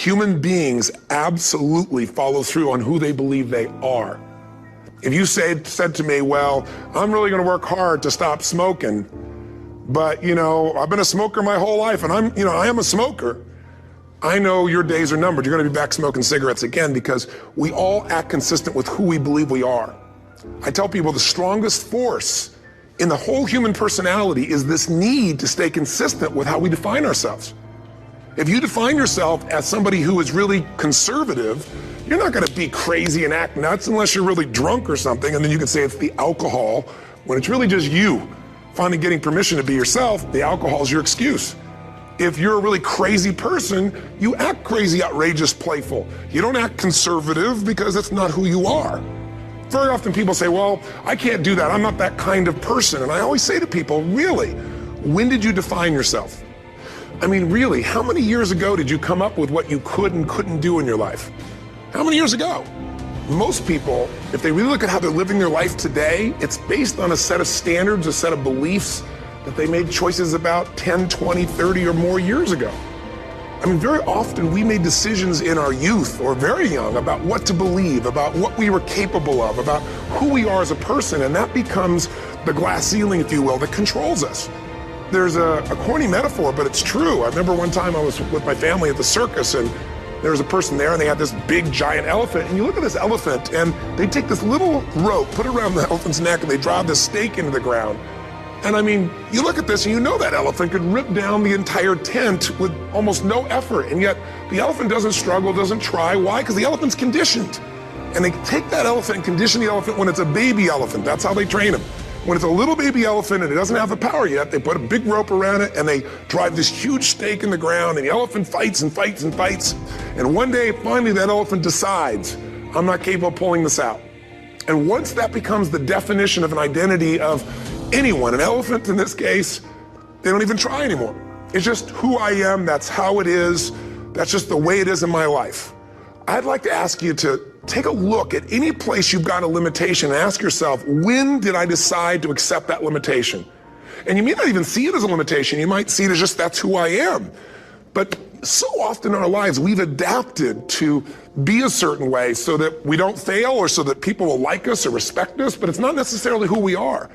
Human beings absolutely follow through on who they believe they are. If you said to me, well, I'm really gonna work hard to stop smoking, but I've been a smoker my whole life and I am a smoker. I know your days are numbered. You're gonna be back smoking cigarettes again, because we all act consistent with who we believe we are. I tell people the strongest force in the whole human personality is this need to stay consistent with how we define ourselves. If you define yourself as somebody who is really conservative, you're not gonna be crazy and act nuts unless you're really drunk or something, and then you can say it's the alcohol, when it's really just you finally getting permission to be yourself. The alcohol is your excuse. If you're a really crazy person, you act crazy, outrageous, playful. You don't act conservative because that's not who you are. Very often people say, well, I can't do that. I'm not that kind of person. And I always say to people, really, when did you define yourself? I mean, really, how many years ago did you come up with what you could and couldn't do in your life? How many years ago? Most people, if they really look at how they're living their life today, it's based on a set of standards, a set of beliefs that they made choices about 10, 20, 30 or more years ago. I mean, very often we made decisions in our youth or very young about what to believe, about what we were capable of, about who we are as a person, and that becomes the glass ceiling, if you will, that controls us. There's a corny metaphor, but it's true. I remember one time I was with my family at the circus, and there was a person there and they had this big giant elephant, and you look at this elephant and they take this little rope, put it around the elephant's neck, and they drive this stake into the ground. And I mean, you look at this and you know that elephant could rip down the entire tent with almost no effort, and yet the elephant doesn't struggle, doesn't try. Why? Because the elephant's conditioned. And they take that elephant and condition the elephant when it's a baby elephant. That's how they train them. When it's a little baby elephant and it doesn't have the power yet, they put a big rope around it and they drive this huge stake in the ground, and the elephant fights and fights and fights. And one day, finally, that elephant decides, I'm not capable of pulling this out. And once that becomes the definition of an identity of anyone, an elephant in this case, they don't even try anymore. It's just who I am, that's how it is, that's just the way it is in my life. I'd like to ask you to take a look at any place you've got a limitation and ask yourself, when did I decide to accept that limitation? And you may not even see it as a limitation, you might see it as just that's who I am. But so often in our lives, we've adapted to be a certain way so that we don't fail or so that people will like us or respect us, but it's not necessarily who we are.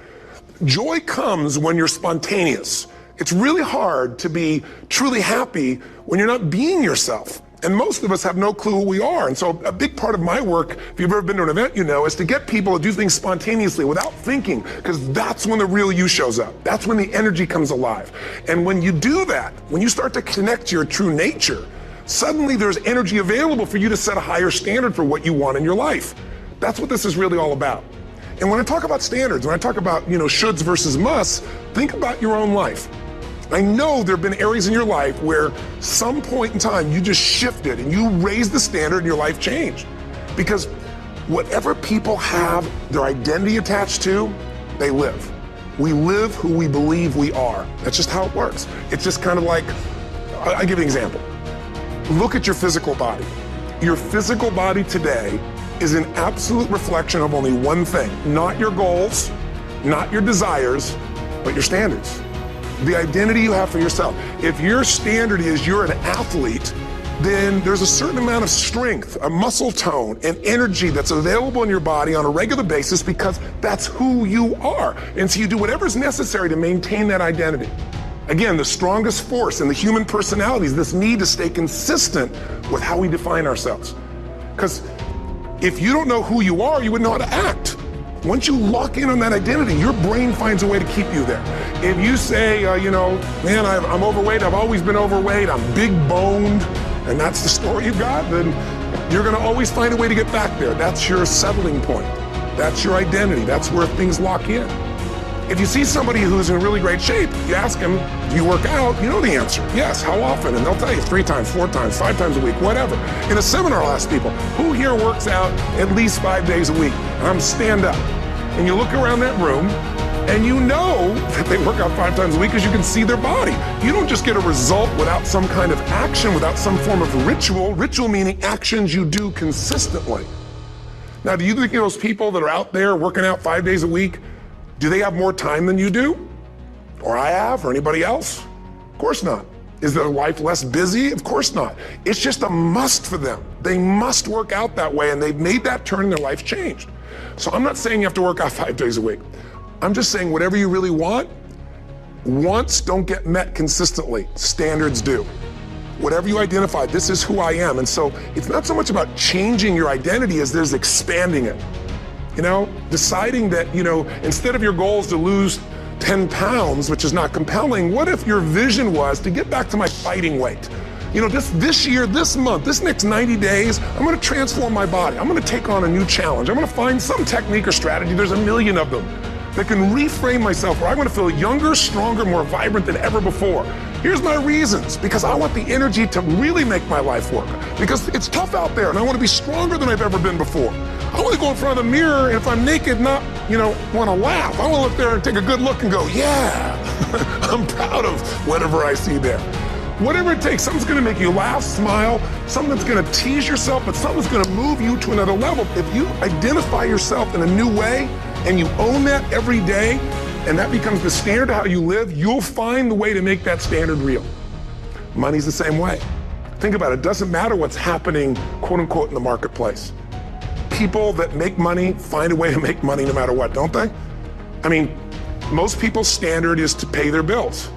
Joy comes when you're spontaneous. It's really hard to be truly happy when you're not being yourself. And most of us have no clue who we are. And so a big part of my work, if you've ever been to an event, is to get people to do things spontaneously without thinking, because that's when the real you shows up. That's when the energy comes alive. And when you do that, when you start to connect to your true nature, suddenly there's energy available for you to set a higher standard for what you want in your life. That's what this is really all about. And when I talk about standards, when I talk about, shoulds versus musts, think about your own life. I know there have been areas in your life where some point in time you just shifted and you raised the standard and your life changed. Because whatever people have their identity attached to, they live. We live who we believe we are. That's just how it works. It's just kind of like, I'll give you an example. Look at your physical body. Your physical body today is an absolute reflection of only one thing, not your goals, not your desires, but your standards. The identity you have for yourself. If your standard is you're an athlete, then there's a certain amount of strength, a muscle tone, and energy that's available in your body on a regular basis because that's who you are. And so you do whatever's necessary to maintain that identity. Again, the strongest force in the human personality is this need to stay consistent with how we define ourselves. Because if you don't know who you are, you wouldn't know how to act. Once you lock in on that identity, your brain finds a way to keep you there. If you say, man, I'm overweight, I've always been overweight, I'm big boned, and that's the story you've got, then you're gonna always find a way to get back there. That's your settling point. That's your identity. That's where things lock in. If you see somebody who's in really great shape, you ask them, do you work out? You know the answer. Yes, how often? And they'll tell you 3 times, 4 times, 5 times a week, whatever. In a seminar, I'll ask people, who here works out at least 5 days a week? And I'm stand up. And you look around that room, and you know that they work out 5 times a week because you can see their body. You don't just get a result without some kind of action, without some form of ritual. Ritual meaning actions you do consistently. Now, do you think those people that are out there working out 5 days a week, do they have more time than you do? Or I have, or anybody else? Of course not. Is their life less busy? Of course not. It's just a must for them. They must work out that way, and they've made that turn and their life's changed. So I'm not saying you have to work out 5 days a week. I'm just saying whatever you really want, wants don't get met consistently. Standards do. Whatever you identify, this is who I am. And so it's not so much about changing your identity as there's expanding it. You know, deciding that, you know, instead of your goal is to lose 10 pounds, which is not compelling, what if your vision was to get back to my fighting weight? You know, this year, this month, this next 90 days, I'm gonna transform my body. I'm gonna take on a new challenge. I'm gonna find some technique or strategy, there's a million of them, that can reframe myself where I'm gonna feel younger, stronger, more vibrant than ever before. Here's my reasons, because I want the energy to really make my life work. Because it's tough out there and I wanna be stronger than I've ever been before. I wanna go in front of the mirror and if I'm naked, not, you know, wanna laugh. I wanna look there and take a good look and go, yeah, I'm proud of whatever I see there. Whatever it takes, something's gonna make you laugh, smile, something that's gonna tease yourself, but something's gonna move you to another level. If you identify yourself in a new way and you own that every day, and that becomes the standard of how you live, you'll find the way to make that standard real. Money's the same way. Think about it, it doesn't matter what's happening, quote unquote, in the marketplace. People that make money find a way to make money no matter what, don't they? I mean, most people's standard is to pay their bills.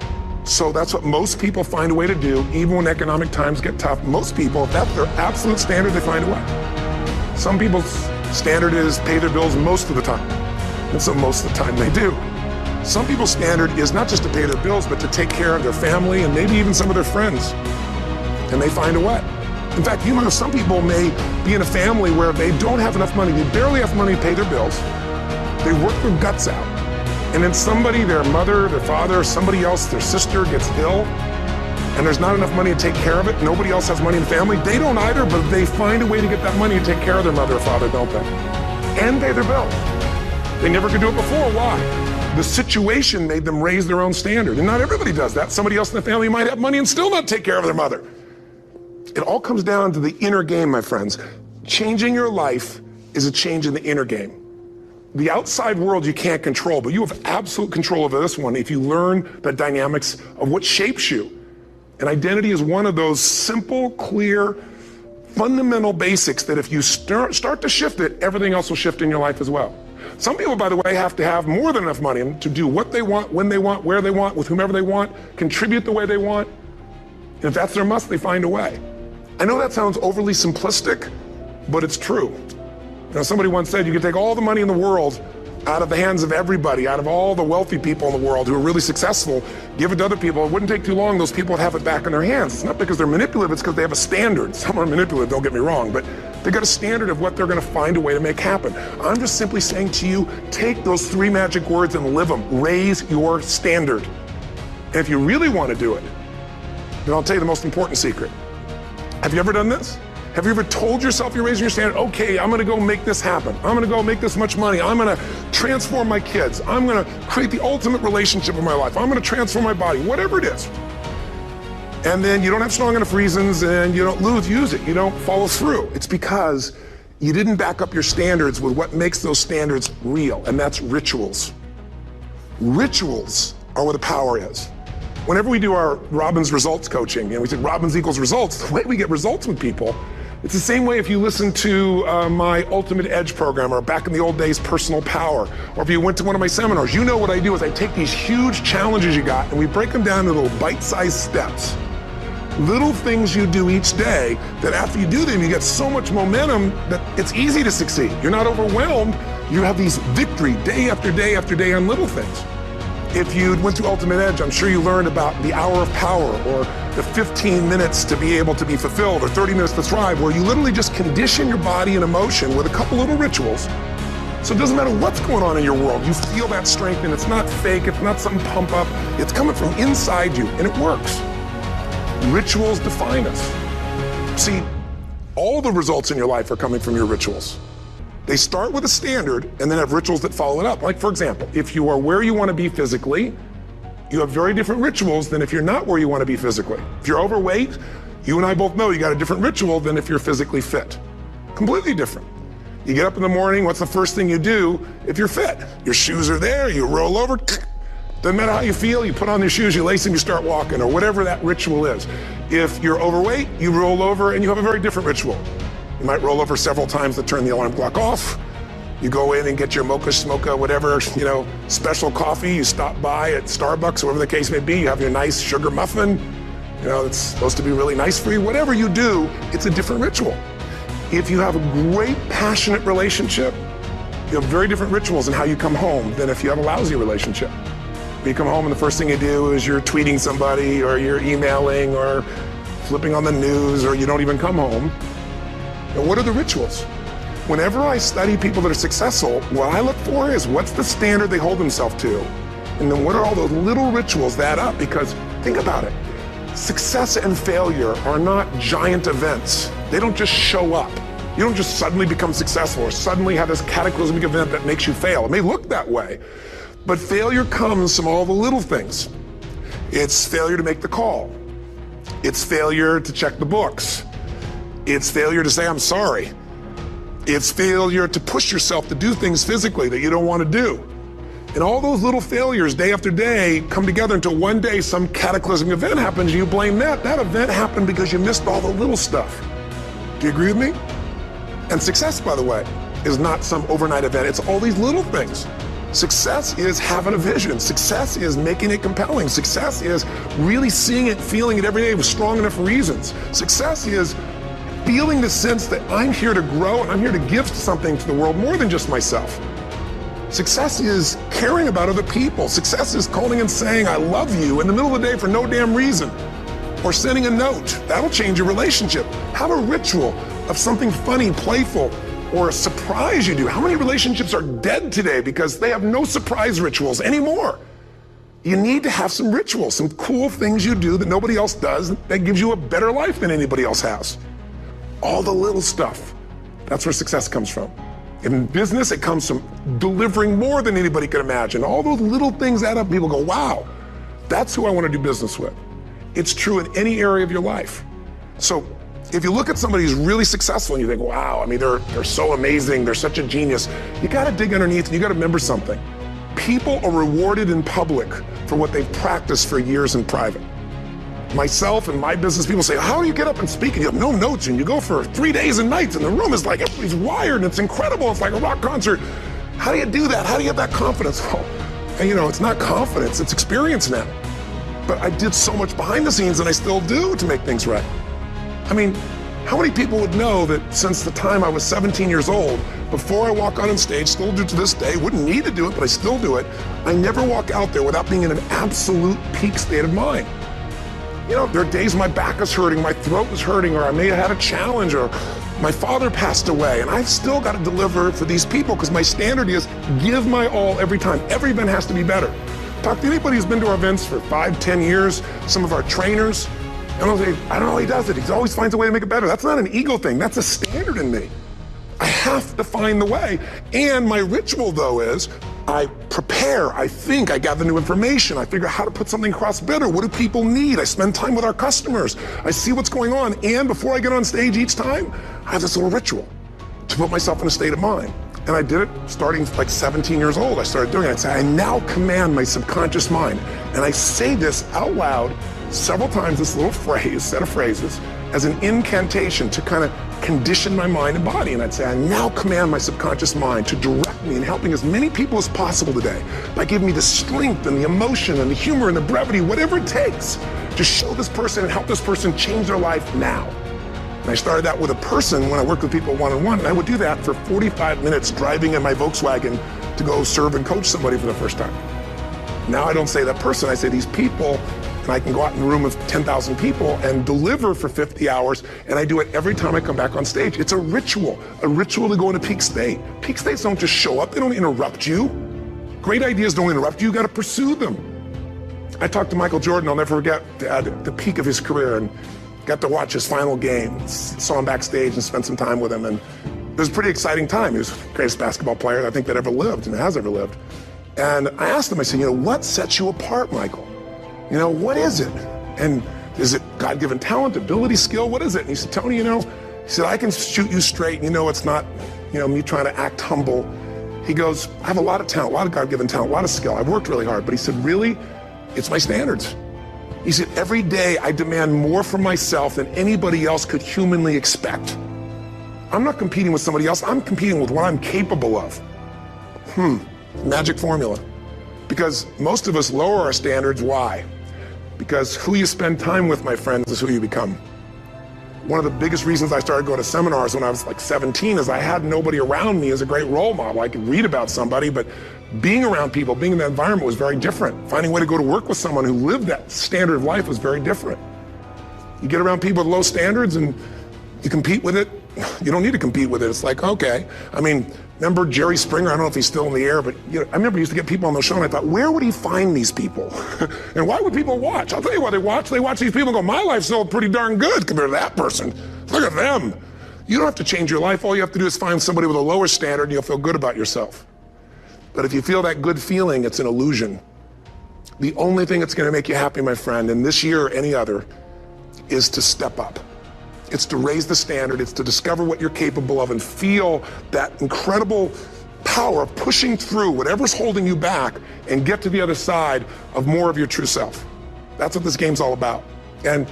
So that's what most people find a way to do, even when economic times get tough. Most people, if that's their absolute standard, they find a way. Some people's standard is pay their bills most of the time. And so most of the time they do. Some people's standard is not just to pay their bills, but to take care of their family and maybe even some of their friends. And they find a way. In fact, you know, some people may be in a family where they don't have enough money, they barely have money to pay their bills. They work their guts out. And then somebody, their mother, their father, somebody else, their sister gets ill, and there's not enough money to take care of it. Nobody else has money in the family. They don't either, but they find a way to get that money to take care of their mother or father, don't they? And pay their bills. They never could do it before. Why? The situation made them raise their own standard. And not everybody does that. Somebody else in the family might have money and still not take care of their mother. It all comes down to the inner game, my friends. Changing your life is a change in the inner game. The outside world you can't control, but you have absolute control over this one if you learn the dynamics of what shapes you. And identity is one of those simple, clear, fundamental basics that if you start to shift it, everything else will shift in your life as well. Some people, by the way, have to have more than enough money to do what they want, when they want, where they want, with whomever they want, contribute the way they want. And if that's their must, they find a way. I know that sounds overly simplistic, but it's true. You know, somebody once said you could take all the money in the world out of the hands of everybody, out of all the wealthy people in the world who are really successful, give it to other people. It wouldn't take too long, those people would have it back in their hands. It's not because they're manipulative, it's because they have a standard. Some are manipulative, don't get me wrong, but they got a standard of what they're gonna find a way to make happen. I'm just simply saying to you, take those 3 magic words and live them. Raise your standard. And if you really wanna do it, then I'll tell you the most important secret. Have you ever done this? Have you ever told yourself you're raising your standard? Okay, I'm gonna go make this happen. I'm gonna go make this much money. I'm gonna transform my kids. I'm gonna create the ultimate relationship in my life. I'm gonna transform my body, whatever it is. And then you don't have strong enough reasons and you don't use it. You don't follow through. It's because you didn't back up your standards with what makes those standards real, and that's rituals. Rituals are where the power is. Whenever we do our Robbins results coaching, and we said Robbins equals results, the way we get results with people, it's the same way if you listen to my Ultimate Edge program, or back in the old days, Personal Power, or if you went to one of my seminars. You know what I do is I take these huge challenges you got and we break them down into little bite-sized steps. Little things you do each day that after you do them, you get so much momentum that it's easy to succeed. You're not overwhelmed. You have these victory day after day after day on little things. If you went to Ultimate Edge, I'm sure you learned about the hour of power, or the 15 minutes to be able to be fulfilled, or 30 minutes to thrive, where you literally just condition your body and emotion with a couple little rituals. So it doesn't matter what's going on in your world, you feel that strength, and it's not fake, it's not some pump up, it's coming from inside you, and it works. Rituals define us. See, all the results in your life are coming from your rituals. They start with a standard and then have rituals that follow it up. Like, for example, if you are where you want to be physically, you have very different rituals than if you're not where you want to be physically. If you're overweight, you and I both know you got a different ritual than if you're physically fit. Completely different. You get up in the morning, what's the first thing you do if you're fit? Your shoes are there, you roll over, Doesn't matter how you feel, you put on your shoes, you lace them, you start walking, or whatever that ritual is. If you're overweight, you roll over and you have a very different ritual. You might roll over several times to turn the alarm clock off. You go in and get your mocha, smocha, whatever, special coffee. You stop by at Starbucks, whatever the case may be. You have your nice sugar muffin. It's supposed to be really nice for you. Whatever you do, it's a different ritual. If you have a great, passionate relationship, you have very different rituals in how you come home than if you have a lousy relationship. You come home and the first thing you do is you're tweeting somebody, or you're emailing, or flipping on the news, or you don't even come home. What are the rituals? Whenever I study people that are successful, what I look for is what's the standard they hold themselves to? And then what are all those little rituals that add up? Because think about it. Success and failure are not giant events. They don't just show up. You don't just suddenly become successful or suddenly have this cataclysmic event that makes you fail. It may look that way, but failure comes from all the little things. It's failure to make the call. It's failure to check the books. It's failure to say, I'm sorry. It's failure to push yourself to do things physically that you don't want to do. And all those little failures day after day come together until one day some cataclysmic event happens and you blame that. That event happened because you missed all the little stuff. Do you agree with me? And success, by the way, is not some overnight event. It's all these little things. Success is having a vision. Success is making it compelling. Success is really seeing it, feeling it every day with strong enough reasons. Success is feeling the sense that I'm here to grow and I'm here to give something to the world more than just myself. Success is caring about other people. Success is calling and saying, I love you in the middle of the day for no damn reason. Or sending a note. That'll change your relationship. Have a ritual of something funny, playful, or a surprise you do. How many relationships are dead today because they have no surprise rituals anymore? You need to have some rituals, some cool things you do that nobody else does that gives you a better life than anybody else has. All the little stuff. That's where success comes from. In business, it comes from delivering more than anybody could imagine. All those little things add up. People go, wow, that's who I want to do business with. It's true in any area of your life. So if you look at somebody who's really successful and you think, wow, they're so amazing, they're such a genius, you got to dig underneath and you got to remember something. People are rewarded in public for what they've practiced for years in private. Myself and my business people say, how do you get up and speak? And you have no notes and you go for 3 days and nights and the room is like, everybody's wired and it's incredible. It's like a rock concert. How do you do that? How do you have that confidence? Well, it's not confidence, it's experience now. But I did so much behind the scenes and I still do to make things right. How many people would know that since the time I was 17 years old, before I walk on stage, still do to this day, wouldn't need to do it, but I still do it, I never walk out there without being in an absolute peak state of mind. There are days my back is hurting, my throat is hurting, or I may have had a challenge, or my father passed away, and I've still got to deliver for these people because my standard is give my all every time. Every event has to be better. Talk to anybody who's been to our events for 5, 10 years, some of our trainers, and they'll say, I don't know how he does it. He always finds a way to make it better. That's not an ego thing. That's a standard in me. I have to find the way. And my ritual, though, is I prepare, I think, I gather new information, I figure out how to put something across better. What do people need? I spend time with our customers. I see what's going on. And before I get on stage each time, I have this little ritual to put myself in a state of mind. And I did it starting like 17 years old. I started doing it. I'd say, I now command my subconscious mind. And I say this out loud several times, this little phrase, set of phrases, as an incantation to kind of condition my mind and body. And I'd say, I now command my subconscious mind to direct me in helping as many people as possible today by giving me the strength and the emotion and the humor and the brevity, whatever it takes to show this person and help this person change their life now. And I started that with a person when I worked with people one-on-one, and I would do that for 45 minutes driving in my Volkswagen to go serve and coach somebody for the first time. Now I don't say that person, I say these people, and I can go out in a room of 10,000 people and deliver for 50 hours, and I do it every time I come back on stage. It's a ritual to go into peak state. Peak states don't just show up, they don't interrupt you. Great ideas don't interrupt you, you gotta pursue them. I talked to Michael Jordan, I'll never forget, at the peak of his career, and got to watch his final game. Saw him backstage and spent some time with him, and it was a pretty exciting time. He was the greatest basketball player I think that ever lived and has ever lived. And I asked him, I said, what sets you apart, Michael? What is it? And is it God-given talent, ability, skill? What is it? And he said, Tony, he said, I can shoot you straight. It's not, me trying to act humble. He goes, I have a lot of talent, a lot of God-given talent, a lot of skill. I've worked really hard. But he said, really? It's my standards. He said, every day I demand more from myself than anybody else could humanly expect. I'm not competing with somebody else. I'm competing with what I'm capable of. Magic formula. Because most of us lower our standards. Why? Because who you spend time with, my friends, is who you become. One of the biggest reasons I started going to seminars when I was like 17 is I had nobody around me as a great role model. I could read about somebody, but being around people, being in that environment was very different. Finding a way to go to work with someone who lived that standard of life was very different. You get around people with low standards and you compete with it. You don't need to compete with it. It's like, okay. I mean, remember Jerry Springer? I don't know if he's still in the air, but I remember he used to get people on the show and I thought, where would he find these people? And why would people watch? I'll tell you why they watch. They watch these people and go, my life's still pretty darn good compared to that person. Look at them. You don't have to change your life. All you have to do is find somebody with a lower standard and you'll feel good about yourself. But if you feel that good feeling, it's an illusion. The only thing that's going to make you happy, my friend, and this year or any other, is to step up. It's to raise the standard. It's to discover what you're capable of and feel that incredible power of pushing through whatever's holding you back and get to the other side of more of your true self. That's what this game's all about. And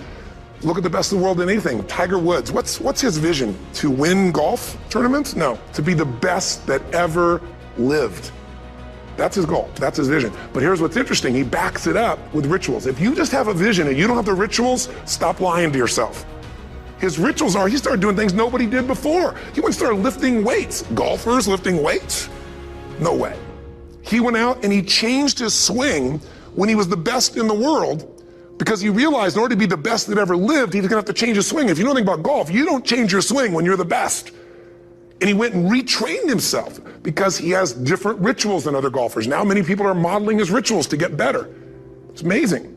look at the best of the world in anything. Tiger Woods, what's his vision? To win golf tournaments? No, to be the best that ever lived. That's his goal. That's his vision. But here's what's interesting. He backs it up with rituals. If you just have a vision and you don't have the rituals, stop lying to yourself. His rituals are, he started doing things nobody did before. He went and started lifting weights. Golfers lifting weights? No way. He went out and he changed his swing when he was the best in the world because he realized in order to be the best that ever lived, he was gonna have to change his swing. If you know anything about golf, you don't change your swing when you're the best. And he went and retrained himself because he has different rituals than other golfers. Now many people are modeling his rituals to get better. It's amazing.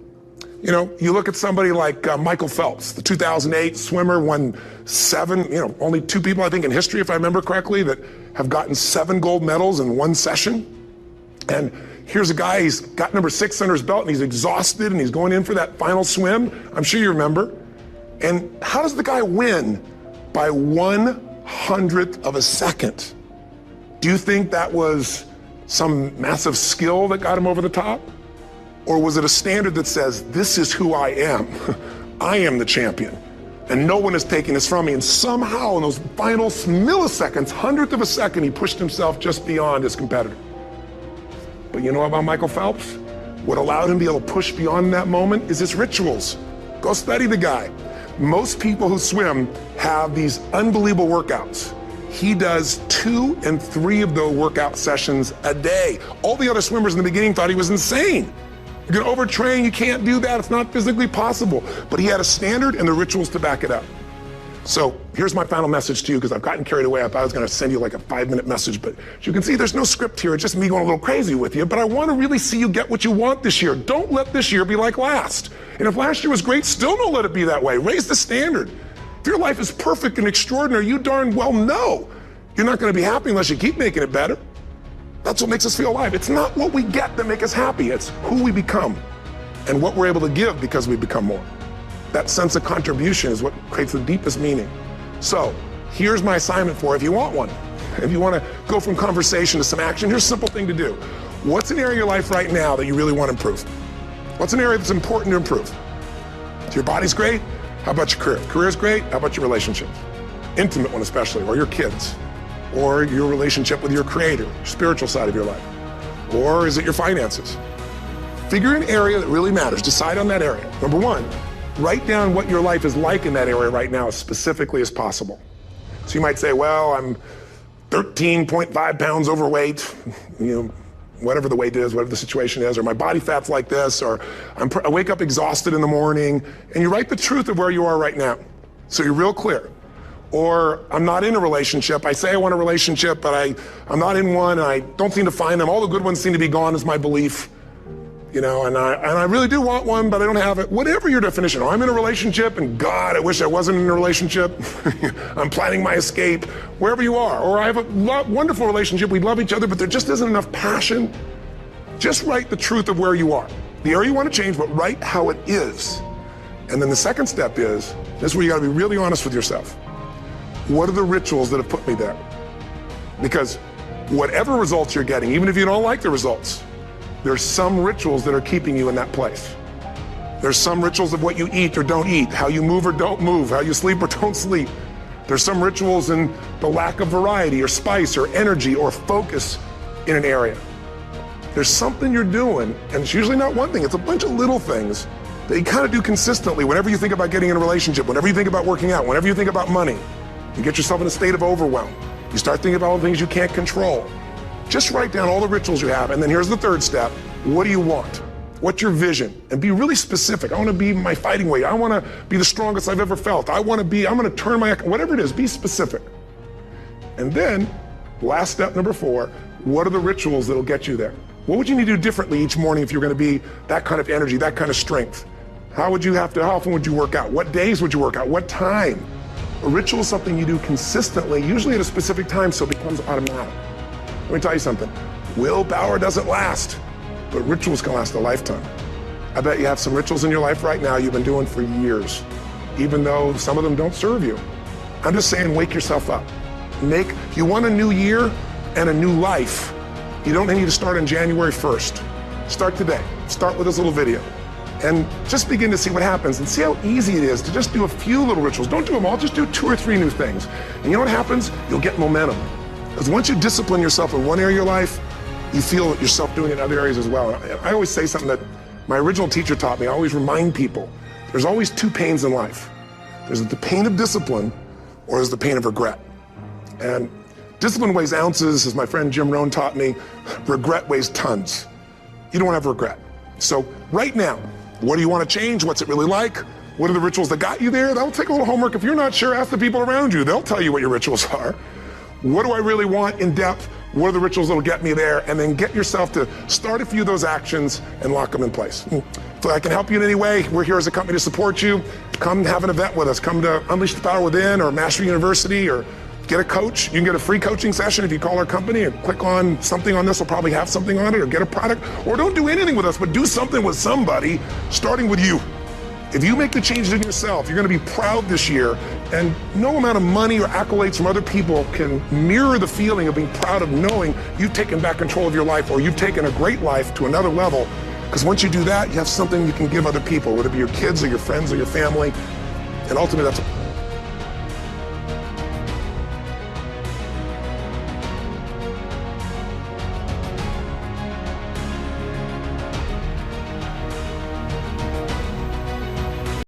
You know, you look at somebody like Michael Phelps, the 2008 swimmer, won 7, only 2 people, I think, in history, if I remember correctly, that have gotten 7 gold medals in one session. And here's a guy, he's got number 6 under his belt, and he's exhausted, and he's going in for that final swim. I'm sure you remember. And how does the guy win? By 1/100th of a second. Do you think that was some massive skill that got him over the top? Or was it a standard that says, this is who I am? I am the champion. And no one is taking this from me. And somehow in those final milliseconds, 100th of a second, he pushed himself just beyond his competitor. But you know about Michael Phelps? What allowed him to be able to push beyond that moment is his rituals. Go study the guy. Most people who swim have these unbelievable workouts. He does 2 and 3 of those workout sessions a day. All the other swimmers in the beginning thought he was insane. You're gonna overtrain, you can't do that, it's not physically possible. But he had a standard and the rituals to back it up. So here's my final message to you, because I've gotten carried away. I thought I was gonna send you like a 5-minute message, but as you can see, there's no script here. It's just me going a little crazy with you, but I wanna really see you get what you want this year. Don't let this year be like last. And if last year was great, still don't let it be that way. Raise the standard. If your life is perfect and extraordinary, you darn well know you're not gonna be happy unless you keep making it better. That's what makes us feel alive. It's not what we get that makes us happy. It's who we become and what we're able to give because we become more. That sense of contribution is what creates the deepest meaning. So here's my assignment for you if you want one. If you want to go from conversation to some action, here's a simple thing to do. What's an area of your life right now that you really want to improve? What's an area that's important to improve? So your body's great. How about your career? Career's great. How about your relationships? Intimate one especially, or your kids. Or your relationship with your creator, spiritual side of your life? Or is it your finances? Figure an area that really matters. Decide on that area. Number 1, write down what your life is like in that area right now as specifically as possible. So you might say, well, I'm 13.5 pounds overweight, whatever the weight is, whatever the situation is, or my body fat's like this, or I wake up exhausted in the morning, and you write the truth of where you are right now. So you're real clear. Or I'm not in a relationship. I say I want a relationship, but I'm not in one, and I don't seem to find them. All the good ones seem to be gone is my belief. And I really do want one, but I don't have it. Whatever your definition. Or I'm in a relationship, and God, I wish I wasn't in a relationship. I'm planning my escape, wherever you are. Or I have a wonderful relationship. We love each other, but there just isn't enough passion. Just write the truth of where you are. The area you want to change, but write how it is. And then the second step is, this is where you got to be really honest with yourself. What are the rituals that have put me there? Because whatever results you're getting, even if you don't like the results, there's some rituals that are keeping you in that place. There's some rituals of what you eat or don't eat, how you move or don't move, how you sleep or don't sleep. There's some rituals in the lack of variety or spice or energy or focus in an area. There's something you're doing, and it's usually not one thing, it's a bunch of little things that you kind of do consistently whenever you think about getting in a relationship, whenever you think about working out, whenever you think about money. You get yourself in a state of overwhelm. You start thinking about all the things you can't control. Just write down all the rituals you have, and then here's the third step. What do you want? What's your vision? And be really specific. I want to be my fighting weight. I want to be the strongest I've ever felt. I'm going to turn my, whatever it is, be specific. And then, last step number 4, what are the rituals that'll get you there? What would you need to do differently each morning if you're going to be that kind of energy, that kind of strength? How often would you work out? What days would you work out? What time? A ritual is something you do consistently, usually at a specific time, so it becomes automatic. Let me tell you something. Willpower doesn't last, but rituals can last a lifetime. I bet you have some rituals in your life right now you've been doing for years, even though some of them don't serve you. I'm just saying, wake yourself up. You want a new year and a new life. You don't need to start on January 1st. Start today. Start with this little video. And just begin to see what happens and see how easy it is to just do a few little rituals. Don't do them all, just do 2 or 3 new things. And you know what happens? You'll get momentum. Because once you discipline yourself in one area of your life, you feel yourself doing it in other areas as well. I always say something that my original teacher taught me. I always remind people, there's always 2 pains in life. There's the pain of discipline, or there's the pain of regret. And discipline weighs ounces, as my friend Jim Rohn taught me. Regret weighs tons. You don't want to have regret. So right now, what do you want to change? What's it really like? What are the rituals that got you there? That'll take a little homework. If you're not sure, ask the people around you. They'll tell you what your rituals are. What do I really want in depth? What are the rituals that'll get me there? And then get yourself to start a few of those actions and lock them in place. If I can help you in any way, we're here as a company to support you. Come have an event with us. Come to Unleash the Power Within or Mastery University, or get a coach. You can get a free coaching session if you call our company and click on something on this. Will probably have something on it, or get a product, or don't do anything with us, but do something with somebody, starting with you. If you make the changes in yourself, you're going to be proud this year, and no amount of money or accolades from other people can mirror the feeling of being proud of knowing you've taken back control of your life, or you've taken a great life to another level. Because once you do that, you have something you can give other people, whether it be your kids or your friends or your family, and ultimately that's